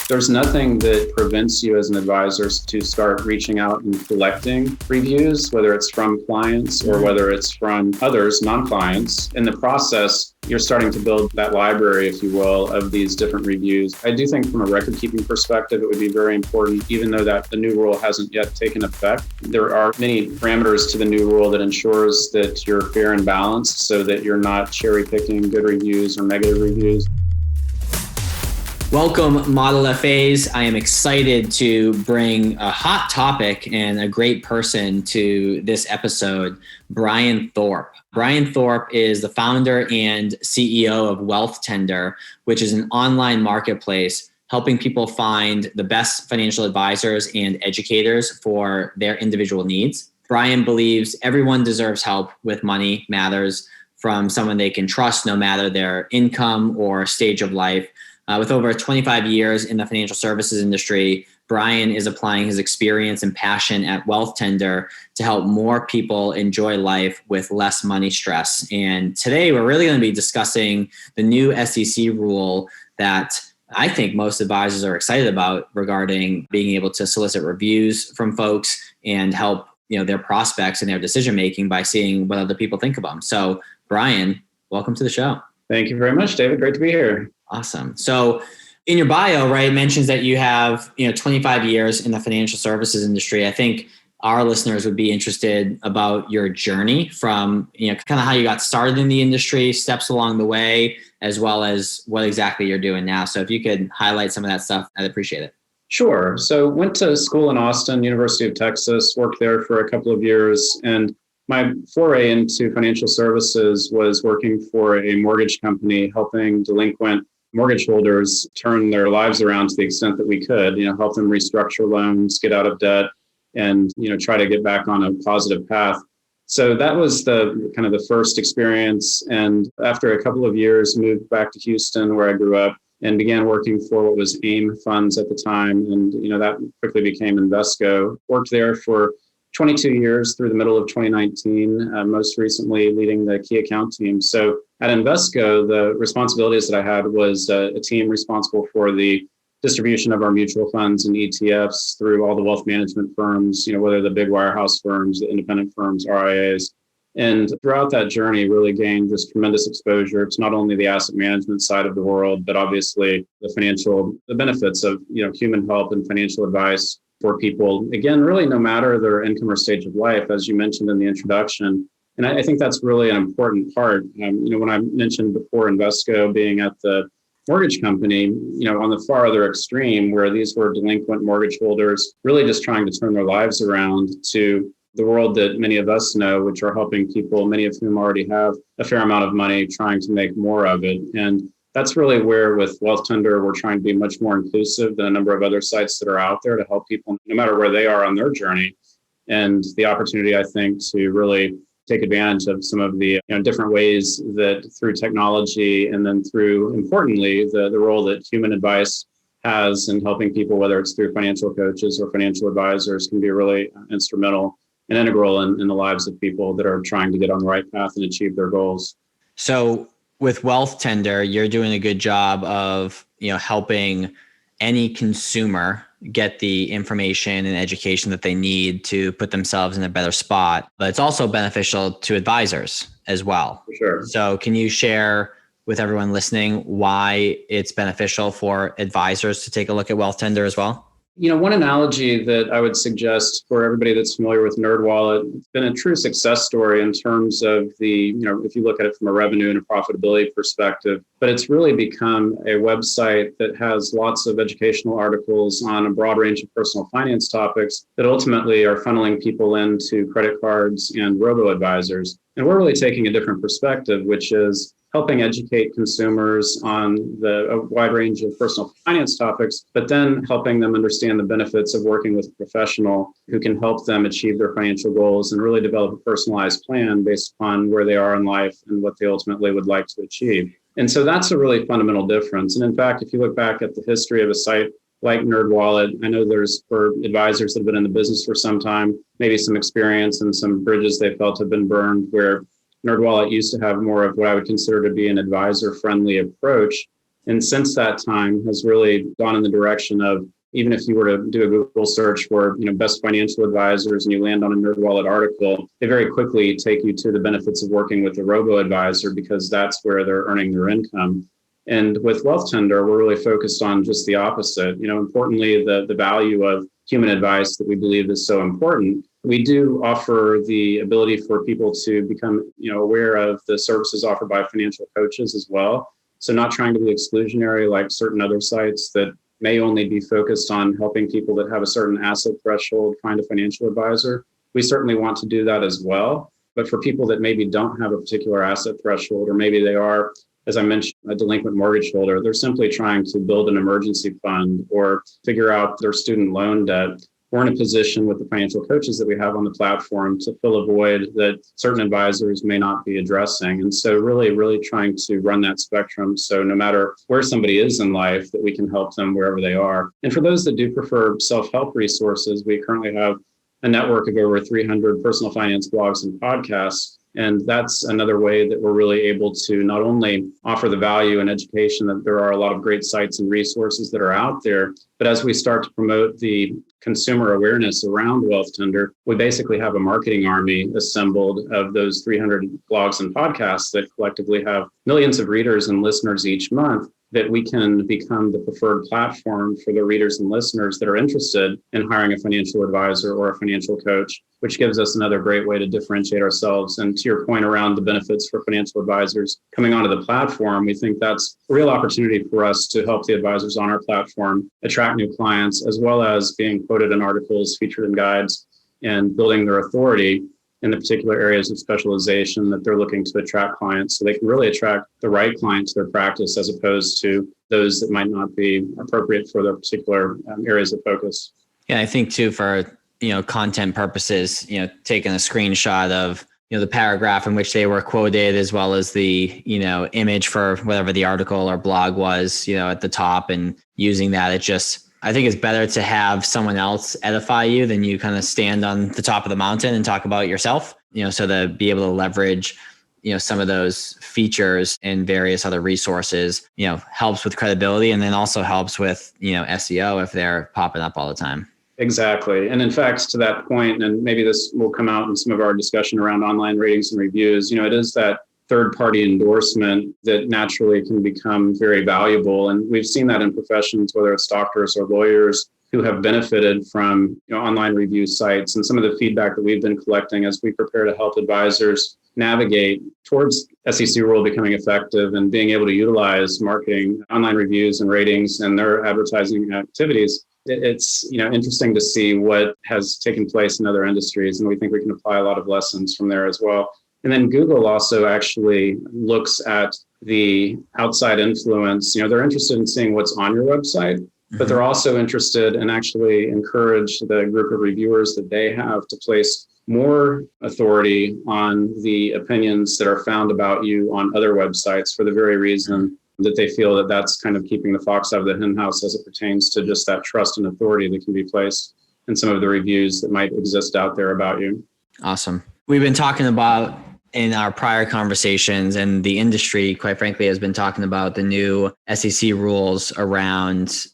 There's nothing that prevents you as an advisor to start reaching out and collecting reviews, whether it's from clients or whether it's from others, non-clients. In the process, you're starting to build that library, if you will, of these different reviews. I do think from a record-keeping perspective, it would be very important, even though that the new rule hasn't yet taken effect. There are many parameters to the new rule that ensures that you're fair and balanced so that you're not cherry-picking good reviews or negative reviews. Welcome, Model FAs. I am excited to bring a hot topic and a great person to this episode, Brian Thorp. Brian Thorp is the founder and CEO of Wealthtender, which is an online marketplace helping people find the best financial advisors and educators for their individual needs. Brian believes everyone deserves help with money matters from someone they can trust, no matter their income or stage of life. With over 25 years in the financial services industry, Brian is applying his experience and passion at Wealthtender to help more people enjoy life with less money stress. And today we're really going to be discussing the new SEC rule that I think most advisors are excited about regarding being able to solicit reviews from folks and help their prospects in their decision making by seeing what other people think of them. So Brian, welcome to the show. Thank you very much, David. Great to be here. Awesome. So in your bio, right, it mentions that you have 25 years in the financial services industry. I think our listeners would be interested about your journey from kind of how you got started in the industry, steps along the way, as well as what exactly you're doing now. So if you could highlight some of that stuff, I'd appreciate it. Sure. So went to school in Austin, University of Texas, worked there for a couple of years, and my foray into financial services was working for a mortgage company, helping delinquent mortgage holders turn their lives around to the extent that we could, help them restructure loans, get out of debt, and, try to get back on a positive path. So that was the kind of the first experience. And after a couple of years, moved back to Houston, where I grew up, and began working for what was AIM Funds at the time. And, that quickly became Invesco. Worked there for 22 years through the middle of 2019, most recently leading the key account team. So at Invesco, the responsibilities that I had was a team responsible for the distribution of our mutual funds and ETFs through all the wealth management firms, whether the big wirehouse firms, the independent firms, RIAs. And throughout that journey, really gained this tremendous exposure to not only the asset management side of the world, but obviously the benefits of human help and financial advice for people, again, really no matter their income or stage of life, as you mentioned in the introduction. And I think that's really an important part. When I mentioned before Invesco being at the mortgage company, on the far other extreme, where these were delinquent mortgage holders, really just trying to turn their lives around, to the world that many of us know, which are helping people, many of whom already have a fair amount of money, trying to make more of it. And that's really where with Wealthtender, we're trying to be much more inclusive than a number of other sites that are out there to help people no matter where they are on their journey. And the opportunity, I think, to really take advantage of some of the different ways that through technology and then through, importantly, the role that human advice has in helping people, whether it's through financial coaches or financial advisors, can be really instrumental and integral in the lives of people that are trying to get on the right path and achieve their goals. So with Wealthtender, you're doing a good job of, helping any consumer get the information and education that they need to put themselves in a better spot. But it's also beneficial to advisors as well. For sure. So can you share with everyone listening why it's beneficial for advisors to take a look at Wealthtender as well? One analogy that I would suggest for everybody that's familiar with NerdWallet, it's been a true success story in terms of the, if you look at it from a revenue and a profitability perspective, but it's really become a website that has lots of educational articles on a broad range of personal finance topics that ultimately are funneling people into credit cards and robo-advisors. And we're really taking a different perspective, which is helping educate consumers on a wide range of personal finance topics, but then helping them understand the benefits of working with a professional who can help them achieve their financial goals and really develop a personalized plan based upon where they are in life and what they ultimately would like to achieve. And so that's a really fundamental difference. And in fact, if you look back at the history of a site like NerdWallet, I know there's, for advisors that have been in the business for some time, maybe some experience and some bridges they felt have been burned, where NerdWallet used to have more of what I would consider to be an advisor-friendly approach. And since that time has really gone in the direction of, even if you were to do a Google search for, best financial advisors and you land on a NerdWallet article, they very quickly take you to the benefits of working with a robo-advisor because that's where they're earning their income. And with Wealthtender, we're really focused on just the opposite. Importantly, the value of human advice that we believe is so important. We do offer the ability for people to become, aware of the services offered by financial coaches as well. So not trying to be exclusionary like certain other sites that may only be focused on helping people that have a certain asset threshold find a financial advisor. We certainly want to do that as well. But for people that maybe don't have a particular asset threshold, or maybe they are, as I mentioned, a delinquent mortgage holder, they're simply trying to build an emergency fund or figure out their student loan debt. We're in a position with the financial coaches that we have on the platform to fill a void that certain advisors may not be addressing. And so really trying to run that spectrum. So no matter where somebody is in life, that we can help them wherever they are. And for those that do prefer self-help resources, we currently have a network of over 300 personal finance blogs and podcasts. And that's another way that we're really able to not only offer the value and education that there are a lot of great sites and resources that are out there, but as we start to promote the consumer awareness around Wealthtender, we basically have a marketing army assembled of those 300 blogs and podcasts that collectively have millions of readers and listeners each month, that we can become the preferred platform for the readers and listeners that are interested in hiring a financial advisor or a financial coach, which gives us another great way to differentiate ourselves. And to your point around the benefits for financial advisors coming onto the platform, we think that's a real opportunity for us to help the advisors on our platform attract new clients, as well as being quoted in articles, featured in guides, and building their authority in the particular areas of specialization that they're looking to attract clients, so they can really attract the right client to their practice as opposed to those that might not be appropriate for their particular areas of focus. Yeah, I think too, for content purposes, taking a screenshot of the paragraph in which they were quoted, as well as the image for whatever the article or blog was, at the top, and using that, I think it's better to have someone else edify you than you kind of stand on the top of the mountain and talk about yourself, so to be able to leverage, some of those features and various other resources, helps with credibility, and then also helps with, SEO if they're popping up all the time. Exactly. And in fact, to that point, and maybe this will come out in some of our discussion around online ratings and reviews, it is that third-party endorsement that naturally can become very valuable. And we've seen that in professions, whether it's doctors or lawyers, who have benefited from online review sites. And some of the feedback that we've been collecting as we prepare to help advisors navigate towards SEC rule becoming effective and being able to utilize marketing, online reviews and ratings and their advertising activities. It's interesting to see what has taken place in other industries, and we think we can apply a lot of lessons from there as well. And then Google also actually looks at the outside influence. They're interested in seeing what's on your website, but they're also interested in actually encourage the group of reviewers that they have to place more authority on the opinions that are found about you on other websites, for the very reason that they feel that that's kind of keeping the fox out of the hen house as it pertains to just that trust and authority that can be placed in some of the reviews that might exist out there about you. Awesome. We've been talking about in our prior conversations, and the industry, quite frankly, has been talking about the new SEC rules around,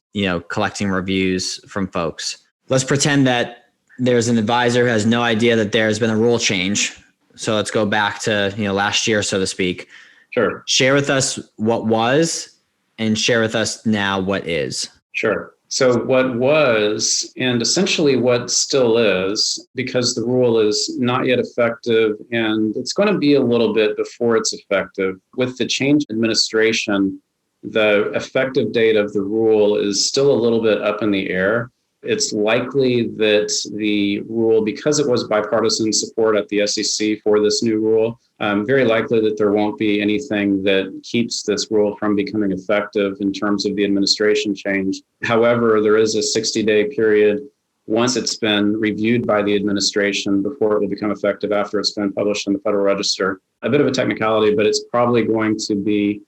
collecting reviews from folks. Let's pretend that there's an advisor who has no idea that there's been a rule change. So let's go back to, last year, so to speak. Sure. Share with us what was, and share with us now what is. Sure. So what was, and essentially what still is, because the rule is not yet effective, and it's going to be a little bit before it's effective. With the change in administration, the effective date of the rule is still a little bit up in the air. It's likely that the rule, because it was bipartisan support at the SEC for this new rule, very likely that there won't be anything that keeps this rule from becoming effective in terms of the administration change. However, there is a 60-day period once it's been reviewed by the administration before it will become effective after it's been published in the Federal Register. A bit of a technicality, but it's probably going to be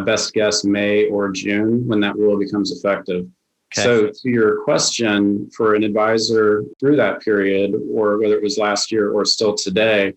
best guess May or June when that rule becomes effective. Okay. So to your question, for an advisor through that period, or whether it was last year or still today,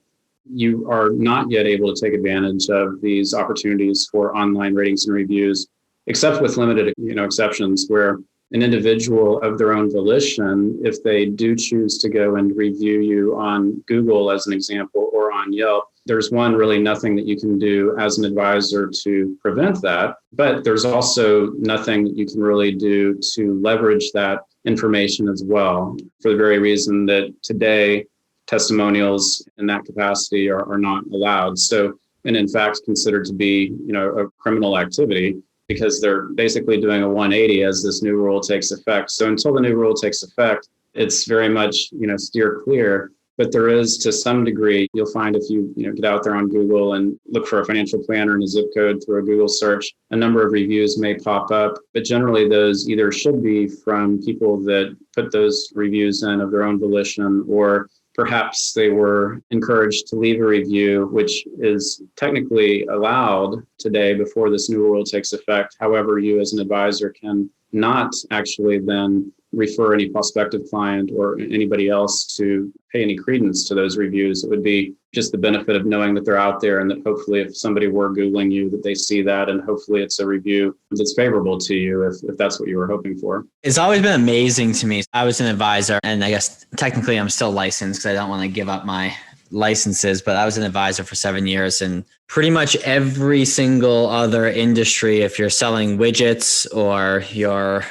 you are not yet able to take advantage of these opportunities for online ratings and reviews except with limited, exceptions where an individual of their own volition, if they do choose to go and review you on Google, as an example, or on Yelp, there's really nothing that you can do as an advisor to prevent that. But there's also nothing that you can really do to leverage that information as well, for the very reason that today testimonials in that capacity are not allowed. So, and in fact, considered to be, a criminal activity, because they're basically doing a 180 as this new rule takes effect. So until the new rule takes effect, it's very much, steer clear. But there is, to some degree, you'll find if you, get out there on Google and look for a financial planner and a zip code through a Google search, a number of reviews may pop up. But generally, those either should be from people that put those reviews in of their own volition, or perhaps they were encouraged to leave a review, which is technically allowed today before this new rule takes effect. However, you as an advisor can not actually then refer any prospective client or anybody else to pay any credence to those reviews. It would be just the benefit of knowing that they're out there, and that hopefully if somebody were Googling you, that they see that, and hopefully it's a review that's favorable to you if that's what you were hoping for. It's always been amazing to me. I was an advisor, and I guess technically I'm still licensed because I don't want to give up my licenses, but I was an advisor for 7 years, and pretty much every single other industry, if you're selling widgets or you're,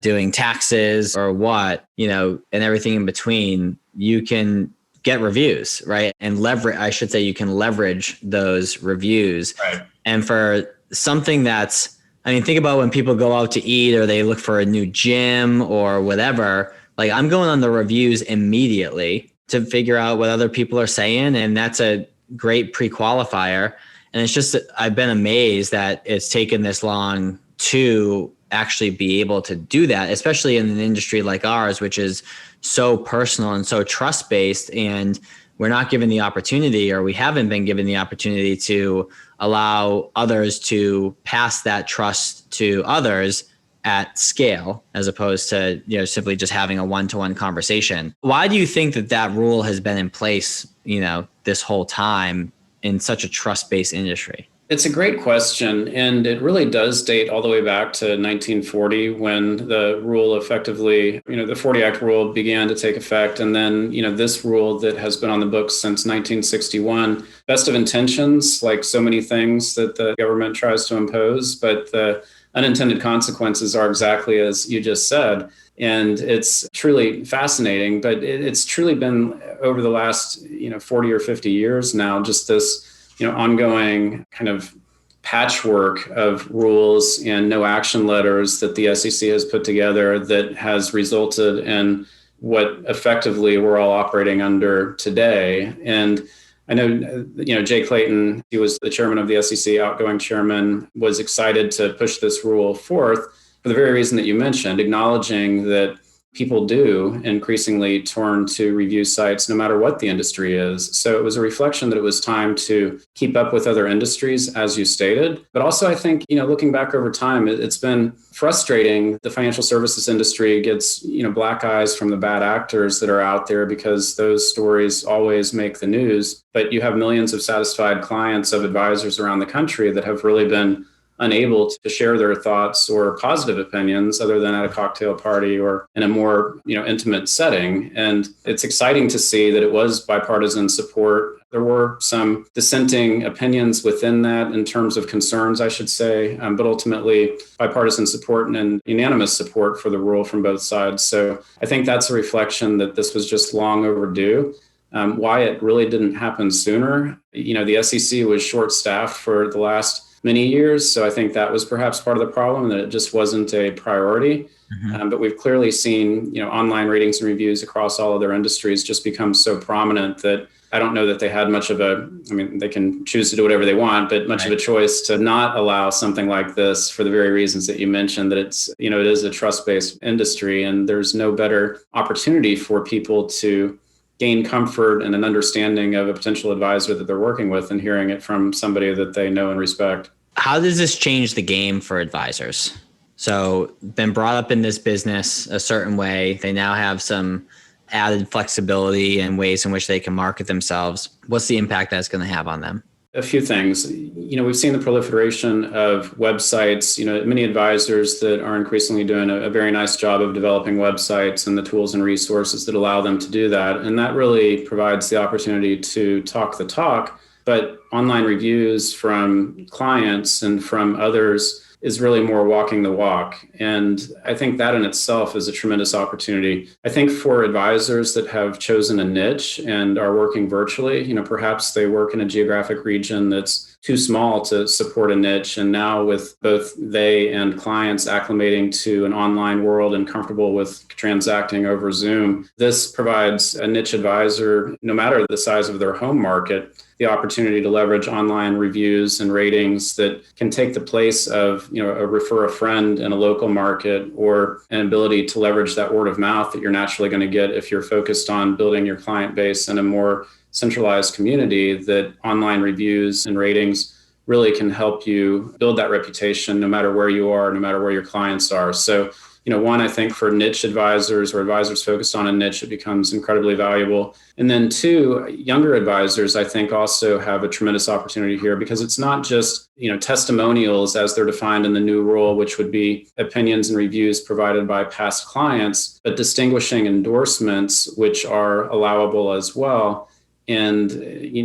doing taxes or what, and everything in between, you can get reviews, right? And you can leverage those reviews. Right. And for something think about when people go out to eat or they look for a new gym or whatever, like I'm going on the reviews immediately to figure out what other people are saying. And that's a great pre-qualifier. And it's just that I've been amazed that it's taken this long to actually be able to do that, especially in an industry like ours, which is so personal and so trust-based. And we're not given the opportunity, or we haven't been given the opportunity to allow others to pass that trust to others at scale, as opposed to, simply just having a one-to-one conversation. Why do you think that rule has been in place, this whole time in such a trust-based industry? It's a great question, and it really does date all the way back to 1940 when the rule effectively, the 40 Act rule began to take effect. And then, this rule that has been on the books since 1961, best of intentions, like so many things that the government tries to impose, but the unintended consequences are exactly as you just said. And it's truly fascinating, but it's truly been over the last, 40 or 50 years now, just this ongoing kind of patchwork of rules and no action letters that the SEC has put together that has resulted in what effectively we're all operating under today. And I know, Jay Clayton, he was the chairman of the SEC, outgoing chairman, was excited to push this rule forth for the very reason that you mentioned, acknowledging that people do increasingly turn to review sites no matter what the industry is. So it was a reflection that it was time to keep up with other industries, as you stated. But also, I think, looking back over time, it's been frustrating. The financial services industry gets, black eyes from the bad actors that are out there because those stories always make the news. But you have millions of satisfied clients of advisors around the country that have really been unable to share their thoughts or positive opinions other than at a cocktail party or in a more, intimate setting. And it's exciting to see that it was bipartisan support. There were some dissenting opinions within that in terms of concerns, I should say, but ultimately bipartisan support and unanimous support for the rule from both sides. So I think that's a reflection that this was just long overdue. Why it really didn't happen sooner. The SEC was short-staffed for the last many years. So I think that was perhaps part of the problem, that it just wasn't a priority. Mm-hmm. But we've clearly seen, online ratings and reviews across all other industries just become so prominent that I don't know that they had much of they can choose to do whatever they want, but much of a choice to not allow something like this for the very reasons that you mentioned, that it's, it is a trust-based industry, and there's no better opportunity for people to gain comfort and an understanding of a potential advisor that they're working with and hearing it from somebody that they know and respect. How does this change the game for advisors? So been brought up in this business a certain way. They now have some added flexibility and ways in which they can market themselves. What's the impact that's going to have on them? A few things. We've seen the proliferation of websites, many advisors that are increasingly doing a very nice job of developing websites and the tools and resources that allow them to do that. And that really provides the opportunity to talk the talk, but online reviews from clients and from others is really more walking the walk. And I think that in itself is a tremendous opportunity. I think for advisors that have chosen a niche and are working virtually, perhaps they work in a geographic region that's too small to support a niche. And now with both they and clients acclimating to an online world and comfortable with transacting over Zoom, this provides a niche advisor, no matter the size of their home market, the opportunity to leverage online reviews and ratings that can take the place of, a refer a friend in a local market, or an ability to leverage that word of mouth that you're naturally going to get if you're focused on building your client base in a more centralized community. That online reviews and ratings really can help you build that reputation no matter where you are, no matter where your clients are. So, one, I think for niche advisors or advisors focused on a niche, it becomes incredibly valuable. And then two, younger advisors, I think also have a tremendous opportunity here, because it's not just, testimonials as they're defined in the new rule, which would be opinions and reviews provided by past clients, but distinguishing endorsements, which are allowable as well. And,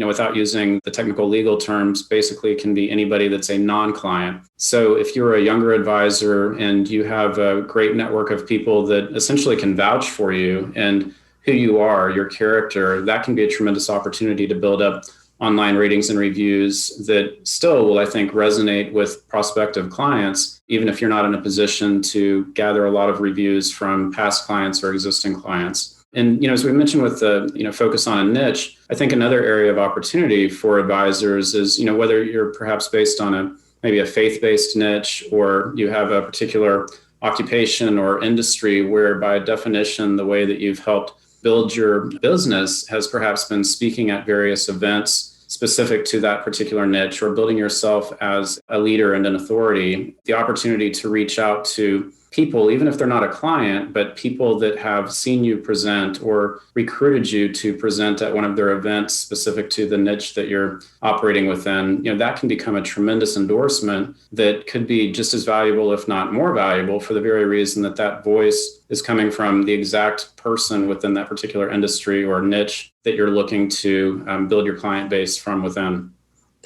without using the technical legal terms, basically can be anybody that's a non-client. So if you're a younger advisor and you have a great network of people that essentially can vouch for you and who you are, your character, that can be a tremendous opportunity to build up online ratings and reviews that still will, I think, resonate with prospective clients, even if you're not in a position to gather a lot of reviews from past clients or existing clients. And, as we mentioned with the, focus on a niche, I think another area of opportunity for advisors is, whether you're perhaps based on maybe a faith-based niche, or you have a particular occupation or industry where by definition, the way that you've helped build your business has perhaps been speaking at various events specific to that particular niche, or building yourself as a leader and an authority. The opportunity to reach out to people, even if they're not a client, but people that have seen you present or recruited you to present at one of their events specific to the niche that you're operating within, that can become a tremendous endorsement that could be just as valuable, if not more valuable, for the very reason that that voice is coming from the exact person within that particular industry or niche that you're looking to build your client base from within.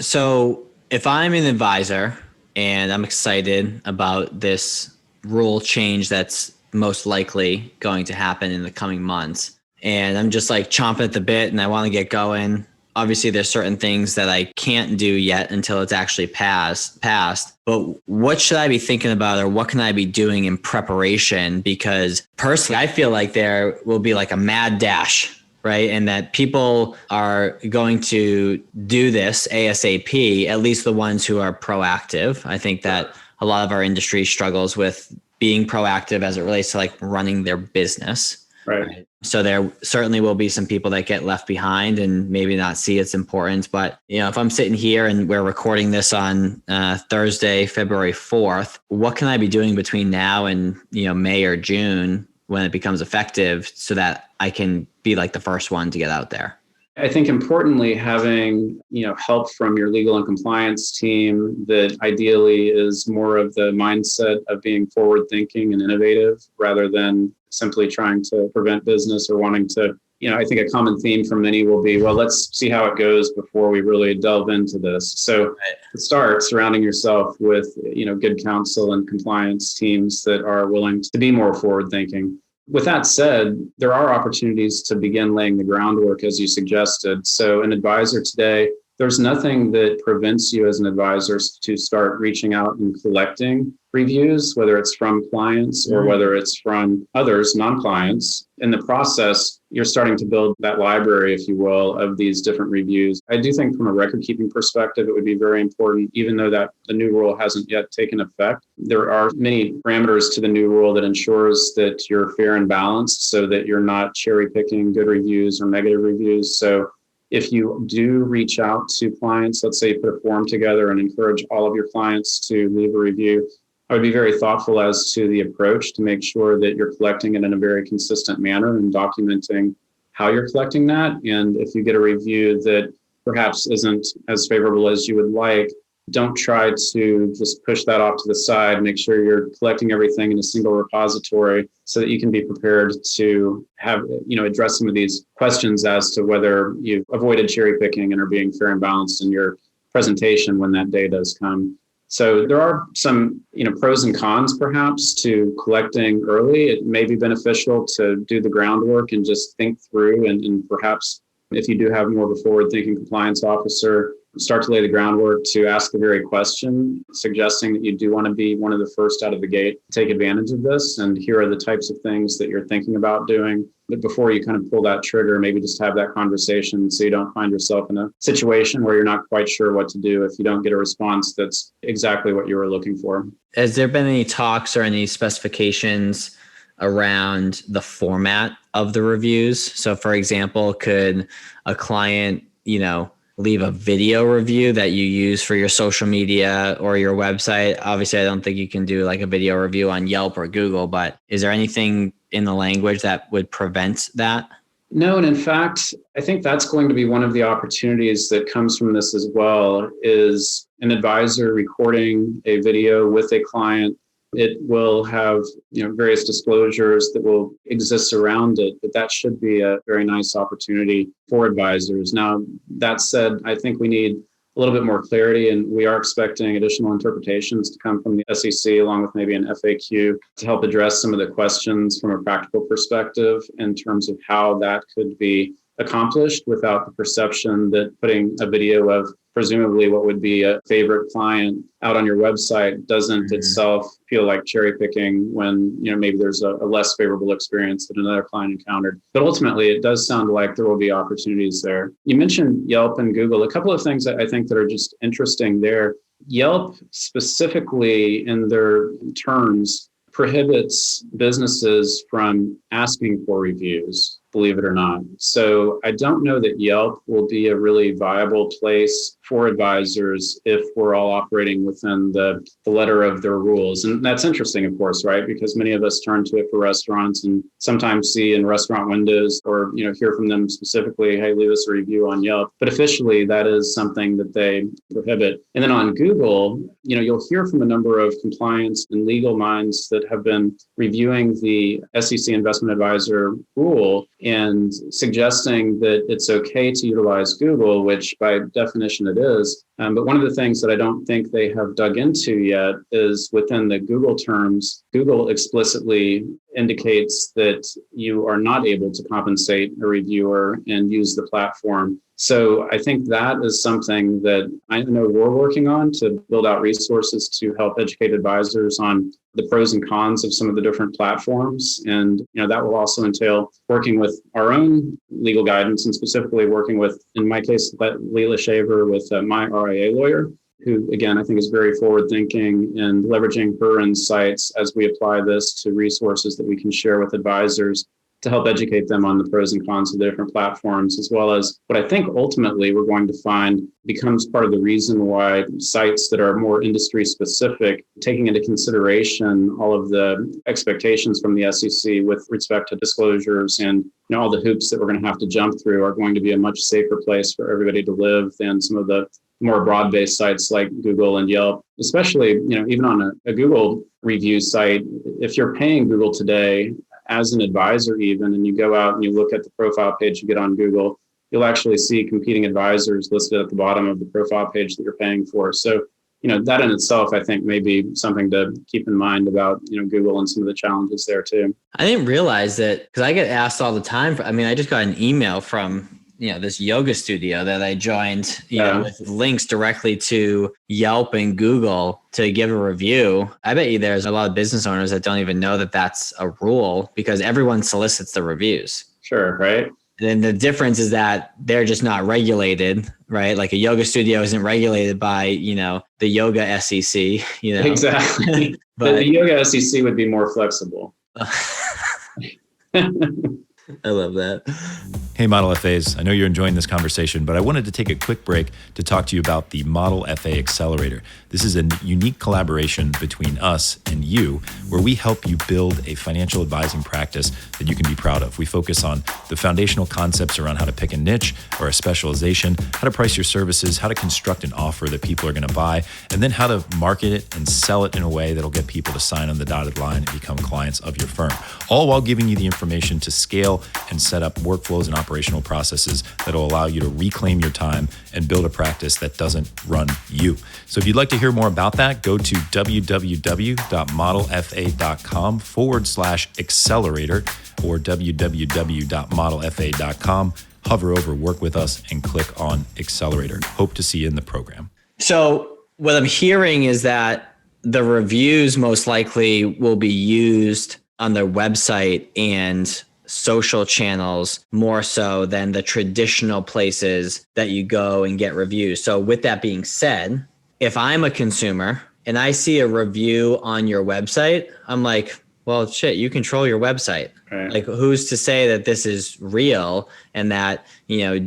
So if I'm an advisor and I'm excited about this rule change that's most likely going to happen in the coming months, and I'm just like chomping at the bit and I want to get going. Obviously, there's certain things that I can't do yet until it's actually passed. But what should I be thinking about, or what can I be doing in preparation? Because personally, I feel like there will be like a mad dash, right? And that people are going to do this ASAP, at least the ones who are proactive. I think that a lot of our industry struggles with being proactive as it relates to like running their business. Right. So there certainly will be some people that get left behind and maybe not see its importance. But, if I'm sitting here and we're recording this on Thursday, February 4th, what can I be doing between now and, May or June when it becomes effective so that I can be like the first one to get out there? I think importantly, having, help from your legal and compliance team that ideally is more of the mindset of being forward thinking and innovative rather than simply trying to prevent business or wanting to, I think a common theme for many will be, well, let's see how it goes before we really delve into this. So start surrounding yourself with, good counsel and compliance teams that are willing to be more forward thinking. With that said, there are opportunities to begin laying the groundwork as you suggested. So an advisor today, there's nothing that prevents you as an advisor to start reaching out and collecting reviews, whether it's from clients or whether it's from others, non-clients. In the process, you're starting to build that library, if you will, of these different reviews. I do think from a record-keeping perspective, it would be very important, even though that the new rule hasn't yet taken effect. There are many parameters to the new rule that ensures that you're fair and balanced so that you're not cherry-picking good reviews or negative reviews. So if you do reach out to clients, let's say you put a form together and encourage all of your clients to leave a review, I would be very thoughtful as to the approach to make sure that you're collecting it in a very consistent manner and documenting how you're collecting that. And if you get a review that perhaps isn't as favorable as you would like, don't try to just push that off to the side. Make sure you're collecting everything in a single repository so that you can be prepared to have, address some of these questions as to whether you've avoided cherry picking and are being fair and balanced in your presentation when that day does come. So there are some, pros and cons perhaps to collecting early. It may be beneficial to do the groundwork and just think through and perhaps if you do have more of a forward-thinking compliance officer, start to lay the groundwork to ask the very question, suggesting that you do want to be one of the first out of the gate, take advantage of this. And here are the types of things that you're thinking about doing. But before you kind of pull that trigger, maybe just have that conversation so you don't find yourself in a situation where you're not quite sure what to do if you don't get a response that's exactly what you were looking for. Has there been any talks or any specifications around the format of the reviews? So for example, could a client, leave a video review that you use for your social media or your website? Obviously, I don't think you can do like a video review on Yelp or Google, but is there anything in the language that would prevent that? No, and in fact, I think that's going to be one of the opportunities that comes from this as well, is an advisor recording a video with a client. It will have, various disclosures that will exist around it, but that should be a very nice opportunity for advisors. Now, that said, I think we need a little bit more clarity, and we are expecting additional interpretations to come from the SEC, along with maybe an FAQ to help address some of the questions from a practical perspective in terms of how that could be accomplished without the perception that putting a video of presumably what would be a favorite client out on your website doesn't itself feel like cherry picking when, maybe there's a less favorable experience that another client encountered. But ultimately, it does sound like there will be opportunities there. You mentioned Yelp and Google. A couple of things that I think that are just interesting there. Yelp specifically in their terms prohibits businesses from asking for reviews, believe it or not. So I don't know that Yelp will be a really viable place for advisors if we're all operating within the letter of their rules. And that's interesting, of course, right? Because many of us turn to it for restaurants and sometimes see in restaurant windows or, hear from them specifically, hey, leave us a review on Yelp. But officially, that is something that they prohibit. And then on Google, you'll hear from a number of compliance and legal minds that have been reviewing the SEC investment advisor rule and suggesting that it's okay to utilize Google, which by definition it is. But one of the things that I don't think they have dug into yet is within the Google terms, Google explicitly indicates that you are not able to compensate a reviewer and use the platform. So I think that is something that I know we're working on to build out resources to help educate advisors on the pros and cons of some of the different platforms. And, that will also entail working with our own legal guidance and specifically working with, in my case, Leila Shaver with my RIA lawyer, who, again, I think is very forward thinking and leveraging her insights as we apply this to resources that we can share with advisors to help educate them on the pros and cons of the different platforms, as well as what I think ultimately we're going to find becomes part of the reason why sites that are more industry specific, taking into consideration all of the expectations from the SEC with respect to disclosures and all the hoops that we're going to have to jump through, are going to be a much safer place for everybody to live than some of the more broad-based sites like Google and Yelp, especially, even on a Google review site. If you're paying Google today, as an advisor even, and you go out and you look at the profile page you get on Google, you'll actually see competing advisors listed at the bottom of the profile page that you're paying for. So, that in itself, I think may be something to keep in mind about, Google and some of the challenges there too. I didn't realize that, because I get asked all the time. I just got an email from this yoga studio that I joined, with links directly to Yelp and Google to give a review. I bet you there's a lot of business owners that don't even know that that's a rule because everyone solicits the reviews. Sure, right. And the difference is that they're just not regulated, right? Like a yoga studio isn't regulated by, the yoga SEC, Exactly. But the yoga SEC would be more flexible. I love that. Hey, Model FAs, I know you're enjoying this conversation, but I wanted to take a quick break to talk to you about the Model Fa Accelerator. This is a unique collaboration between us and you, where we help you build a financial advising practice that you can be proud of. We focus on the foundational concepts around how to pick a niche or a specialization, how to price your services, how to construct an offer that people are going to buy, and then how to market it and sell it in a way that'll get people to sign on the dotted line and become clients of your firm, all while giving you the information to scale and set up workflows and operational processes that will allow you to reclaim your time and build a practice that doesn't run you. So if you'd like to hear more about that, go to www.modelfa.com/accelerator or www.modelfa.com. Hover over, work with us, and click on Accelerator. Hope to see you in the program. So what I'm hearing is that the reviews most likely will be used on their website and social channels more so than the traditional places that you go and get reviews. So with that being said, if I'm a consumer and I see a review on your website, I'm like, well, shit, you control your website. Right. Like, who's to say that this is real and that,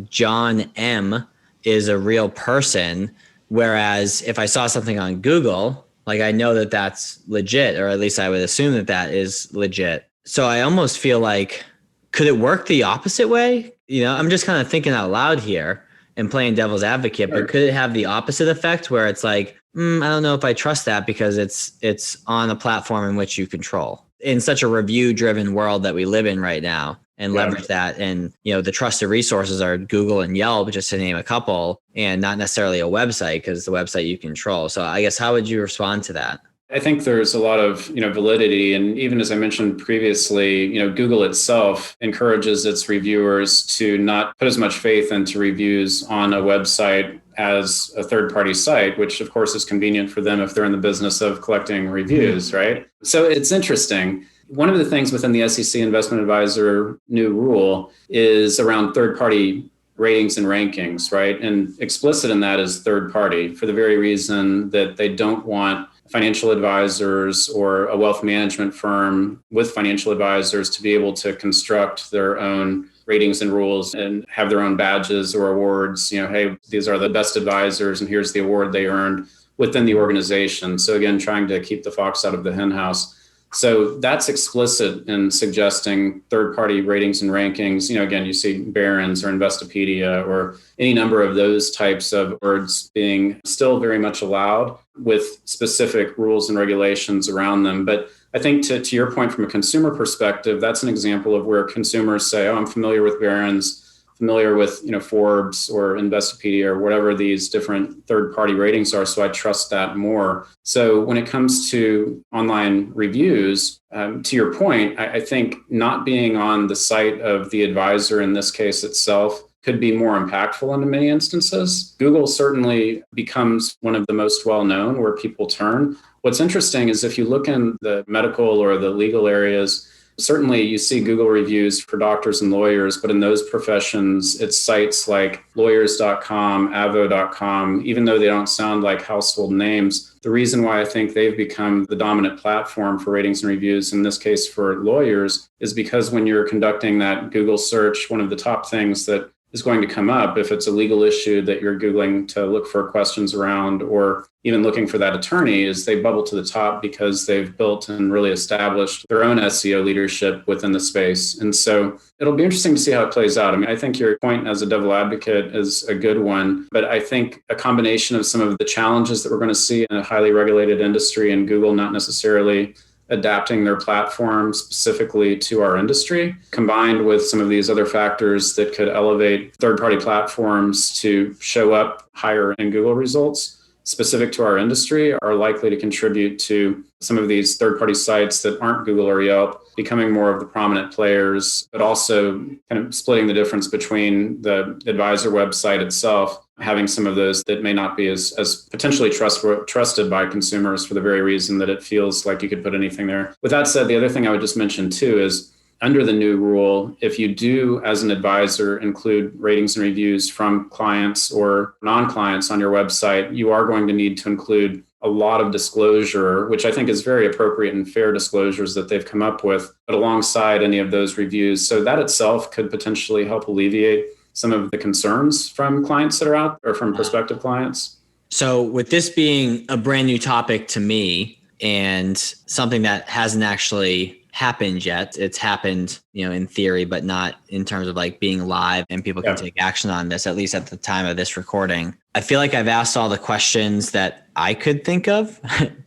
John M is a real person? Whereas if I saw something on Google, like, I know that that's legit, or at least I would assume that that is legit. So I almost feel like, could it work the opposite way? I'm just kind of thinking out loud here and playing devil's advocate, but could it have the opposite effect where it's like, I don't know if I trust that because it's on a platform in which you control, in such a review-driven world that we live in right now, and leverage that. And, the trusted resources are Google and Yelp, just to name a couple, and not necessarily a website, because the website you control. So I guess, how would you respond to that? I think there's a lot of, validity. And even as I mentioned previously, Google itself encourages its reviewers to not put as much faith into reviews on a website as a third-party site, which of course is convenient for them if they're in the business of collecting reviews, right? So it's interesting. One of the things within the SEC Investment Advisor new rule is around third-party ratings and rankings, right? And explicit in that is third party, for the very reason that they don't want financial advisors or a wealth management firm with financial advisors to be able to construct their own ratings and rules and have their own badges or awards. Hey, these are the best advisors and here's the award they earned within the organization. So again, trying to keep the fox out of the hen house. So that's explicit in suggesting third-party ratings and rankings. Again, you see Barron's or Investopedia or any number of those types of words being still very much allowed with specific rules and regulations around them. But I think to your point, from a consumer perspective, that's an example of where consumers say, oh, I'm familiar with Barron's, familiar with Forbes or Investopedia or whatever these different third-party ratings are, so I trust that more. So when it comes to online reviews, to your point, I think not being on the site of the advisor in this case itself could be more impactful in many instances. Google certainly becomes one of the most well-known where people turn. What's interesting is if you look in the medical or the legal areas, certainly you see Google reviews for doctors and lawyers, but in those professions, it's sites like lawyers.com, avo.com, even though they don't sound like household names. The reason why I think they've become the dominant platform for ratings and reviews, in this case for lawyers, is because when you're conducting that Google search, one of the top things that is going to come up if it's a legal issue that you're Googling to look for questions around, or even looking for that attorney, is they bubble to the top because they've built and really established their own SEO leadership within the space. And so it'll be interesting to see how it plays out. I think your point as a devil advocate is a good one, but I think a combination of some of the challenges that we're going to see in a highly regulated industry and Google not necessarily adapting their platform specifically to our industry, combined with some of these other factors that could elevate third-party platforms to show up higher in Google results specific to our industry, are likely to contribute to some of these third-party sites that aren't Google or Yelp becoming more of the prominent players, but also kind of splitting the difference between the advisor website itself, having some of those that may not be as potentially trusted by consumers for the very reason that it feels like you could put anything there. With that said, the other thing I would just mention too is under the new rule, if you do, as an advisor, include ratings and reviews from clients or non-clients on your website, you are going to need to include a lot of disclosure, which I think is very appropriate and fair disclosures that they've come up with, but alongside any of those reviews. So that itself could potentially help alleviate some of the concerns from clients that are out or from prospective clients. So with this being a brand new topic to me and something that hasn't actually happened yet, it's happened, in theory, but not in terms of like being live and people can take action on this, at least at the time of this recording. I feel like I've asked all the questions that I could think of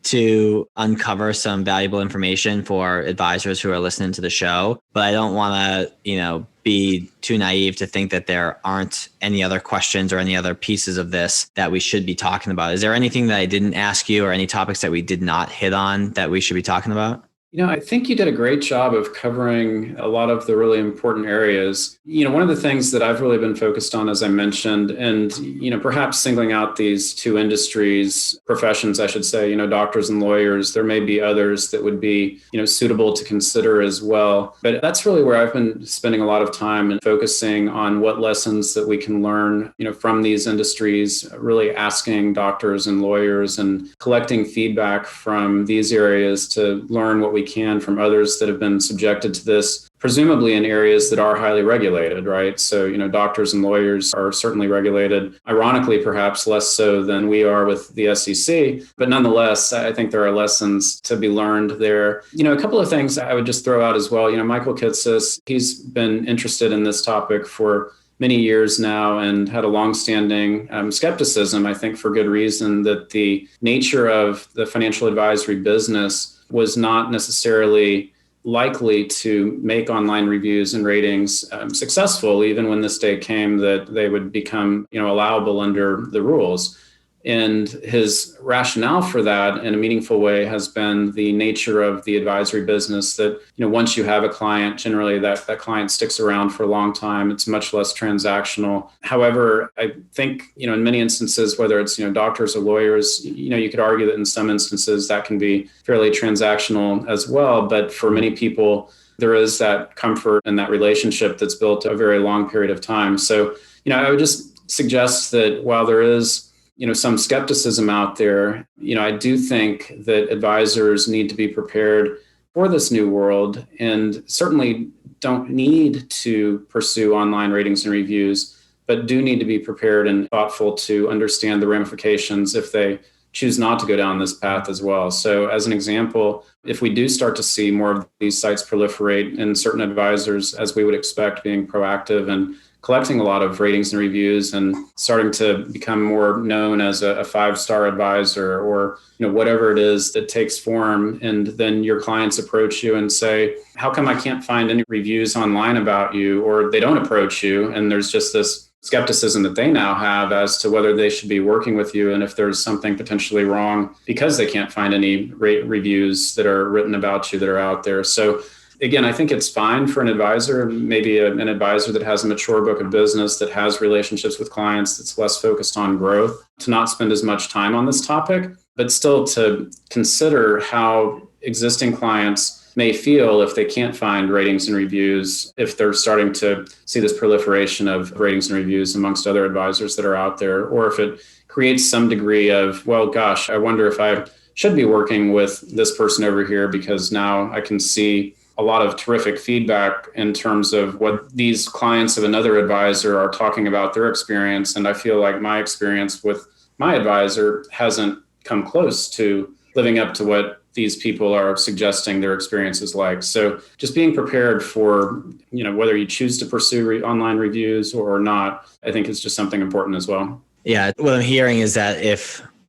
to uncover some valuable information for advisors who are listening to the show, but I don't want to, be too naive to think that there aren't any other questions or any other pieces of this that we should be talking about. Is there anything that I didn't ask you or any topics that we did not hit on that we should be talking about? I think you did a great job of covering a lot of the really important areas. One of the things that I've really been focused on, as I mentioned, and, perhaps singling out these two industries, professions, I should say, doctors and lawyers, there may be others that would be, suitable to consider as well. But that's really where I've been spending a lot of time and focusing on what lessons that we can learn, from these industries, really asking doctors and lawyers and collecting feedback from these areas to learn what we can from others that have been subjected to this, presumably in areas that are highly regulated, right? So, doctors and lawyers are certainly regulated, ironically, perhaps less so than we are with the SEC. But nonetheless, I think there are lessons to be learned there. A couple of things I would just throw out as well. Michael Kitces, he's been interested in this topic for many years now and had a longstanding skepticism, I think for good reason, that the nature of the financial advisory business was not necessarily likely to make online reviews and ratings successful, even when this day came that they would become, allowable under the rules. And his rationale for that in a meaningful way has been the nature of the advisory business that, once you have a client, generally that client sticks around for a long time. It's much less transactional. However, I think, in many instances, whether it's, doctors or lawyers, you could argue that in some instances that can be fairly transactional as well. But for many people, there is that comfort and that relationship that's built a very long period of time. So, I would just suggest that while there is some skepticism out there, I do think that advisors need to be prepared for this new world and certainly don't need to pursue online ratings and reviews, but do need to be prepared and thoughtful to understand the ramifications if they choose not to go down this path as well. So as an example, if we do start to see more of these sites proliferate and certain advisors, as we would expect, being proactive and collecting a lot of ratings and reviews and starting to become more known as a 5-star advisor or whatever it is that takes form, and then your clients approach you and say, how come I can't find any reviews online about you? Or they don't approach you, and there's just this skepticism that they now have as to whether they should be working with you and if there's something potentially wrong because they can't find any reviews that are written about you that are out there. So again, I think it's fine for an advisor, maybe an advisor that has a mature book of business, that has relationships with clients, that's less focused on growth, to not spend as much time on this topic, but still to consider how existing clients may feel if they can't find ratings and reviews, if they're starting to see this proliferation of ratings and reviews amongst other advisors that are out there, or if it creates some degree of, well, gosh, I wonder if I should be working with this person over here because now I can see a lot of terrific feedback in terms of what these clients of another advisor are talking about their experience. And I feel like my experience with my advisor hasn't come close to living up to what these people are suggesting their experience is like. So just being prepared for, whether you choose to pursue online reviews or not, I think is just something important as well. Yeah. What I'm hearing is that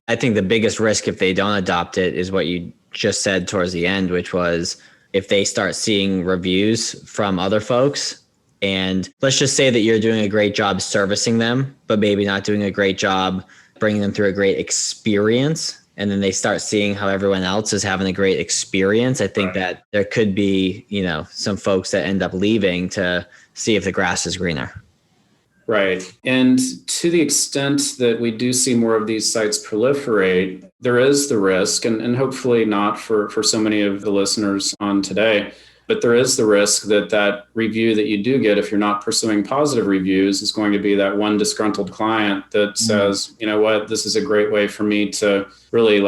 I think the biggest risk if they don't adopt it is what you just said towards the end, which was if they start seeing reviews from other folks, and let's just say that you're doing a great job servicing them, but maybe not doing a great job bringing them through a great experience. And then they start seeing how everyone else is having a great experience. I think that there could be, some folks that end up leaving to see if the grass is greener. Right. And to the extent that we do see more of these sites proliferate, there is the risk, and hopefully not for so many of the listeners on today, but there is the risk that review that you do get, if you're not pursuing positive reviews, is going to be that one disgruntled client that says, you know what, this is a great way for me to really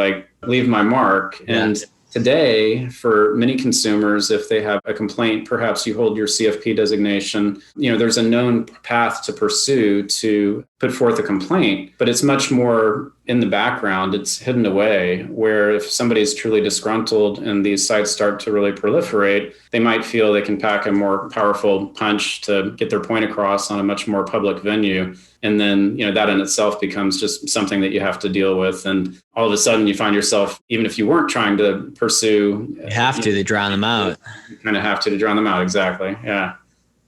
leave my mark. And today, for many consumers, if they have a complaint, perhaps you hold your CFP designation, there's a known path to pursue to put forth a complaint, but it's much more in the background. It's hidden away, where if somebody is truly disgruntled and these sites start to really proliferate, they might feel they can pack a more powerful punch to get their point across on a much more public venue. And then, that in itself becomes just something that you have to deal with. And all of a sudden you find yourself, even if you weren't trying to pursue, you have to drown them out. You kind of have to drown them out. Exactly. Yeah.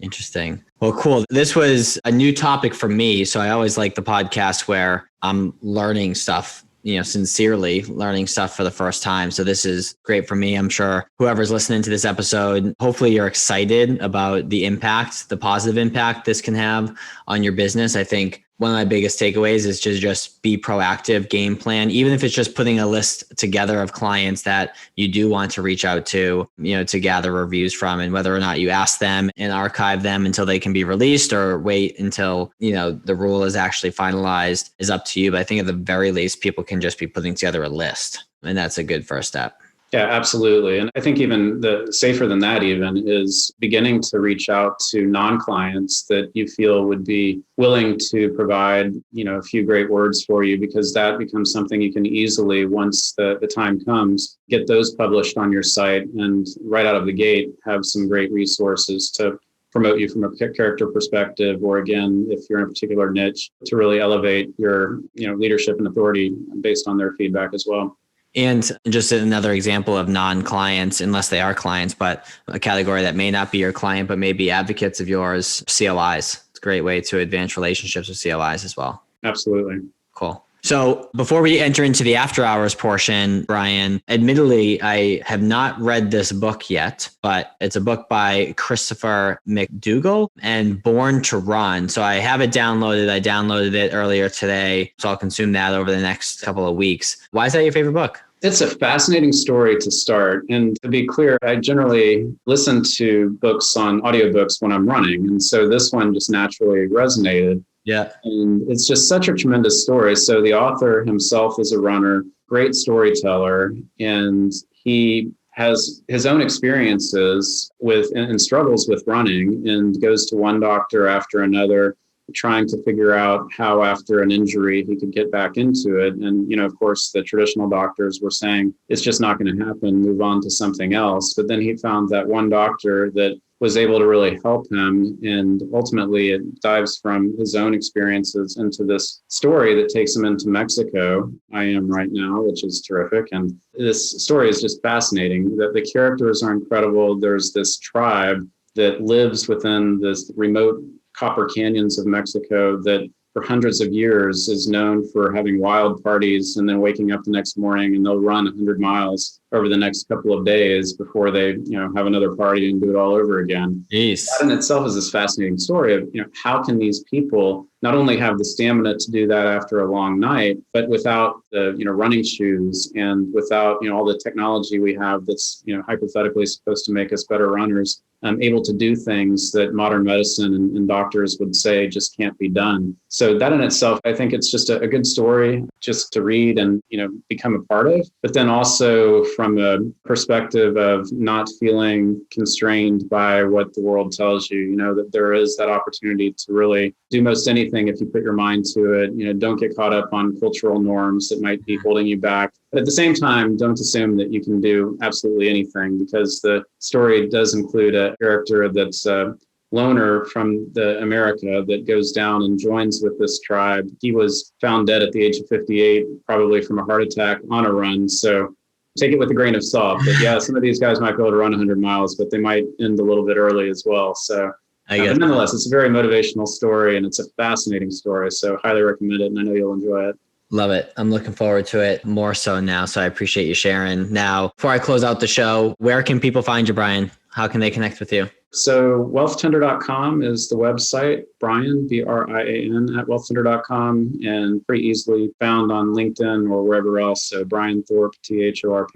Interesting. Well, cool. This was a new topic for me. So I always like the podcast where I'm learning stuff, sincerely learning stuff for the first time. So this is great for me. I'm sure whoever's listening to this episode, hopefully you're excited about the impact, the positive impact this can have on your business. I think one of my biggest takeaways is to just be proactive, game plan, even if it's just putting a list together of clients that you do want to reach out to, to gather reviews from, and whether or not you ask them and archive them until they can be released or wait until, the rule is actually finalized is up to you. But I think at the very least, people can just be putting together a list, and that's a good first step. Yeah, absolutely. And I think even the safer than that even is beginning to reach out to non-clients that you feel would be willing to provide, a few great words for you, because that becomes something you can easily, once the time comes, get those published on your site and right out of the gate have some great resources to promote you from a character perspective, or again, if you're in a particular niche, to really elevate your, leadership and authority based on their feedback as well. And just another example of non-clients, unless they are clients, but a category that may not be your client, but may be advocates of yours, CLIs. It's a great way to advance relationships with CLIs as well. Absolutely. Cool. So before we enter into the after hours portion, Brian, admittedly, I have not read this book yet, but it's a book by Christopher McDougall and Born to Run. So I have it downloaded. I downloaded it earlier today. So I'll consume that over the next couple of weeks. Why is that your favorite book? It's a fascinating story to start. And to be clear, I generally listen to books on audiobooks when I'm running. And so this one just naturally resonated. Yeah. And it's just such a tremendous story. So the author himself is a runner, great storyteller, and he has his own experiences with and struggles with running, and goes to one doctor after another, trying to figure out how after an injury he could get back into it. And, of course, the traditional doctors were saying, it's just not going to happen, move on to something else. But then he found that one doctor that was able to really help him. And ultimately, it dives from his own experiences into this story that takes him into Mexico. I am right now, which is terrific. And this story is just fascinating. That the characters are incredible. There's this tribe that lives within this remote copper canyons of Mexico that for hundreds of years is known for having wild parties and then waking up the next morning, and they'll run 100 miles over the next couple of days before they, have another party and do it all over again. Jeez. That in itself is this fascinating story of, how can these people not only have the stamina to do that after a long night, but without the, running shoes and without, all the technology we have that's, hypothetically supposed to make us better runners, able to do things that modern medicine and doctors would say just can't be done. So that in itself, I think it's just a good story just to read and, become a part of, but then also from a perspective of not feeling constrained by what the world tells you, that there is that opportunity to really do most anything if you put your mind to it. Don't get caught up on cultural norms that might be holding you back. But at the same time, don't assume that you can do absolutely anything, because the story does include a character that's a loner from the America that goes down and joins with this tribe. He was found dead at the age of 58, probably from a heart attack on a run. So take it with a grain of salt. But yeah, some of these guys might be able to run 100 miles, but they might end a little bit early as well. So but nonetheless, it's a very motivational story, and it's a fascinating story. So highly recommend it, and I know you'll enjoy it. Love it. I'm looking forward to it more so now. So I appreciate you sharing. Now, before I close out the show, where can people find you, Brian? How can they connect with you? So wealthtender.com is the website, Brian, Brian at wealthtender.com, and pretty easily found on LinkedIn or wherever else. So Brian Thorp, Thorp.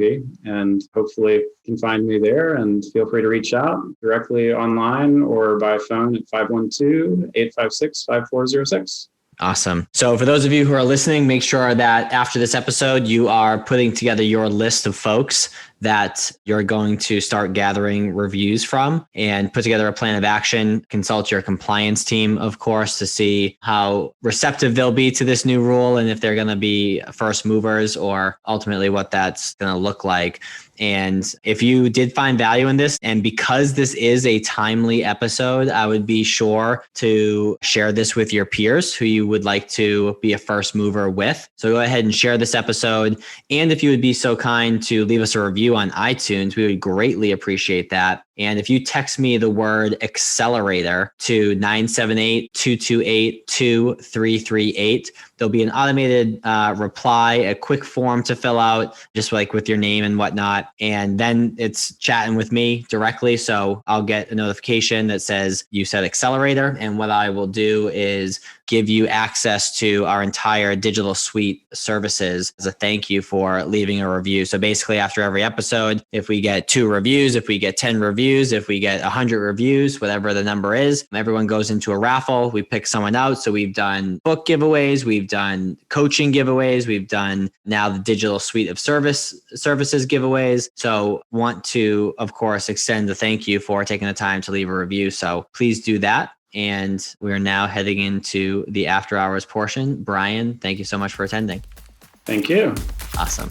And hopefully you can find me there, and feel free to reach out directly online or by phone at 512-856-5406. Awesome. So for those of you who are listening, make sure that after this episode, you are putting together your list of folks that you're going to start gathering reviews from and put together a plan of action. Consult your compliance team, of course, to see how receptive they'll be to this new rule and if they're going to be first movers or ultimately what that's going to look like. And if you did find value in this, and because this is a timely episode, I would be sure to share this with your peers who you would like to be a first mover with. So go ahead and share this episode. And if you would be so kind to leave us a review on iTunes, we would greatly appreciate that. And if you text me the word accelerator to 978-228-2338, there'll be an automated reply, a quick form to fill out, just like with your name and whatnot. And then it's chatting with me directly. So I'll get a notification that says you said accelerator. And what I will do is give you access to our entire digital suite services as a thank you for leaving a review. So basically after every episode, if we get 2 reviews, if we get 10 reviews, if we get 100 reviews, whatever the number is, everyone goes into a raffle. We pick someone out. So we've done book giveaways, we've done coaching giveaways, we've done now the digital suite of services giveaways. So want to, of course, extend the thank you for taking the time to leave a review. So please do that. And we're now heading into the after hours portion. Brian, thank you so much for attending. Thank you. Awesome.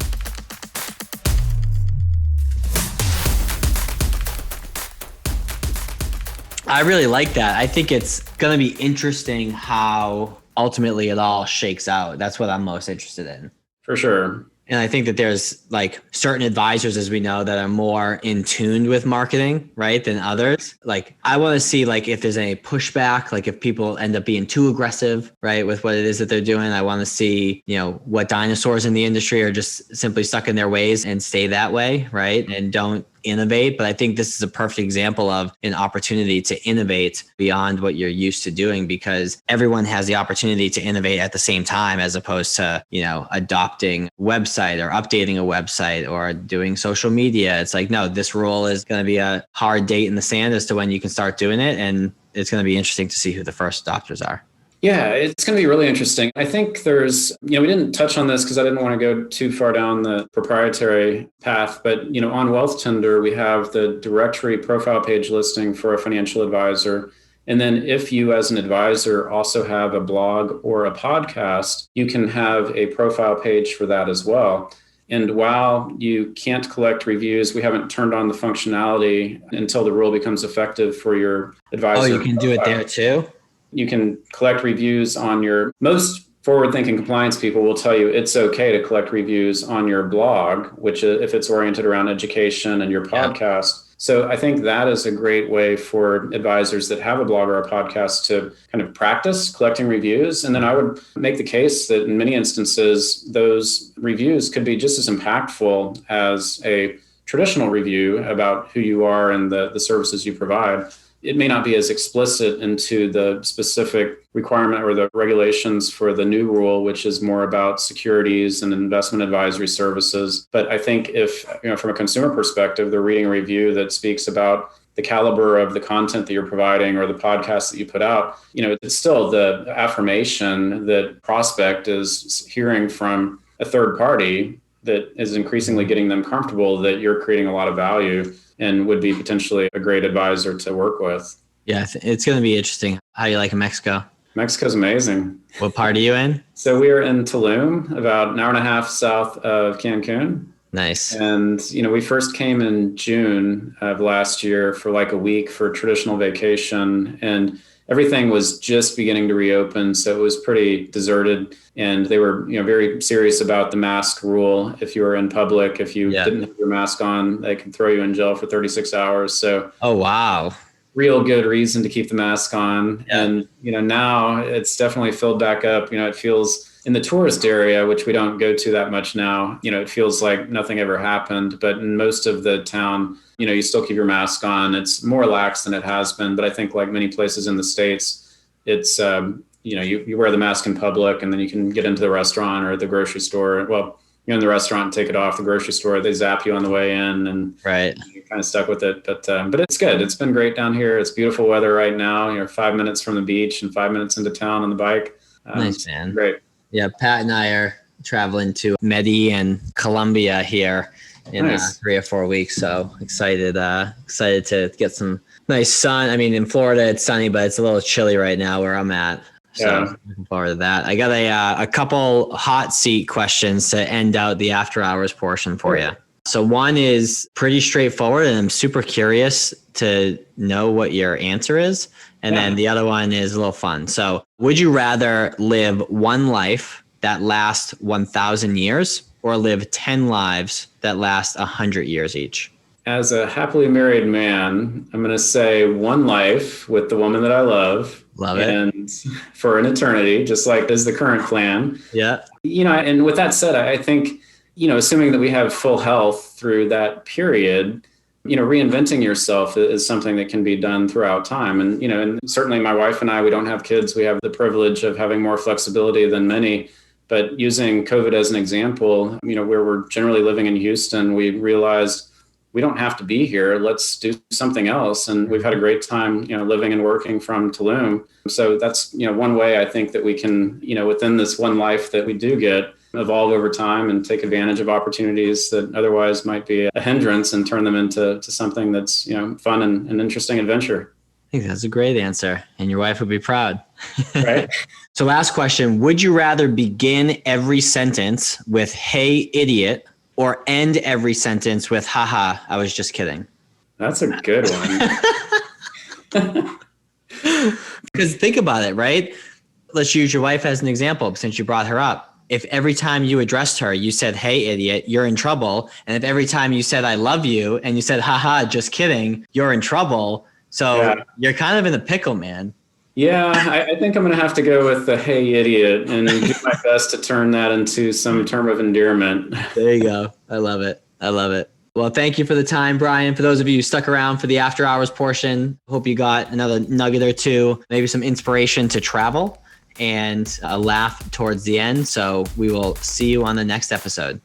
I really like that. I think it's going to be interesting how ultimately it all shakes out. That's what I'm most interested in. For sure. And I think that there's like certain advisors, as we know, that are more in tune with marketing, right, than others. Like I want to see like if there's any pushback, like if people end up being too aggressive, right, with what it is that they're doing. I want to see, what dinosaurs in the industry are just simply stuck in their ways and stay that way, right, and don't innovate. But I think this is a perfect example of an opportunity to innovate beyond what you're used to doing, because everyone has the opportunity to innovate at the same time, as opposed to, adopting a website or updating a website or doing social media. It's like, no, this rule is going to be a hard date in the sand as to when you can start doing it. And it's going to be interesting to see who the first adopters are. Yeah, it's going to be really interesting. I think there's, we didn't touch on this because I didn't want to go too far down the proprietary path, but, on Wealthtender, we have the directory profile page listing for a financial advisor. And then if you as an advisor also have a blog or a podcast, you can have a profile page for that as well. And while you can't collect reviews, we haven't turned on the functionality until the rule becomes effective for your advisor. Oh, you can do it there too? You can collect reviews on most forward-thinking compliance people will tell you it's okay to collect reviews on your blog, which if it's oriented around education and your podcast. Yeah. So I think that is a great way for advisors that have a blog or a podcast to kind of practice collecting reviews. And then I would make the case that in many instances, those reviews could be just as impactful as a traditional review about who you are and the services you provide. It may not be as explicit into the specific requirement or the regulations for the new rule, which is more about securities and investment advisory services. But I think if, from a consumer perspective, they're reading a review that speaks about the caliber of the content that you're providing or the podcast that you put out, it's still the affirmation that prospect is hearing from a third party that is increasingly getting them comfortable that you're creating a lot of value and would be potentially a great advisor to work with. Yeah, it's going to be interesting. How you like Mexico? Mexico's amazing. What part are you in? So we are in Tulum, about an hour and a half south of Cancun. Nice. And, we first came in June of last year for like a week for traditional vacation, and everything was just beginning to reopen. So it was pretty deserted, and they were, very serious about the mask rule. If you were in public, if you didn't have your mask on, they can throw you in jail for 36 hours. So, oh, wow. Real good reason to keep the mask on. Yeah. And, now it's definitely filled back up. It feels in the tourist area, which we don't go to that much now, it feels like nothing ever happened. But in most of the town, you still keep your mask on. It's more lax than it has been. But I think like many places in the States, it's, you wear the mask in public, and then you can get into the restaurant or the grocery store. Well, you're in the restaurant and take it off. The grocery store, they zap you on the way in, and right. You're kind of stuck with it. But it's good. It's been great down here. It's beautiful weather right now. 5 minutes from the beach and 5 minutes into town on the bike. Nice, man. Great. Yeah, Pat and I are traveling to Medellin, Colombia here in 3 or 4 weeks. So excited to get some nice sun. I mean, in Florida, it's sunny, but it's a little chilly right now where I'm at. So looking forward to that. I got a couple hot seat questions to end out the after hours portion for you. So one is pretty straightforward, and I'm super curious to know what your answer is. And then the other one is a little fun. So would you rather live one life that lasts 1,000 years or live 10 lives that last 100 years each? As a happily married man, I'm going to say one life with the woman that I love. Love it. And for an eternity, just like is the current plan. Yeah. And with that said, I think, assuming that we have full health through that period, reinventing yourself is something that can be done throughout time. And certainly my wife and I, we don't have kids. We have the privilege of having more flexibility than many. But using COVID as an example, where we're generally living in Houston, we realized we don't have to be here. Let's do something else. And we've had a great time, living and working from Tulum. So that's, one way I think that we can, within this one life that we do get, evolve over time and take advantage of opportunities that otherwise might be a hindrance and turn them into something that's, fun and an interesting adventure. I think that's a great answer. And your wife would be proud. Right. So last question, would you rather begin every sentence with, "Hey, idiot," or end every sentence with, "Haha, I was just kidding"? That's a good one. Because think about it, right? Let's use your wife as an example since you brought her up. If every time you addressed her, you said, "Hey, idiot," you're in trouble. And if every time you said, "I love you," and you said, "Haha, just kidding," you're in trouble. So you're kind of in a pickle, man. Yeah, I think I'm going to have to go with the "Hey, idiot" and do my best to turn that into some term of endearment. There you go. I love it. Well, thank you for the time, Brian. For those of you who stuck around for the after hours portion, hope you got another nugget or two, maybe some inspiration to travel and a laugh towards the end. So we will see you on the next episode.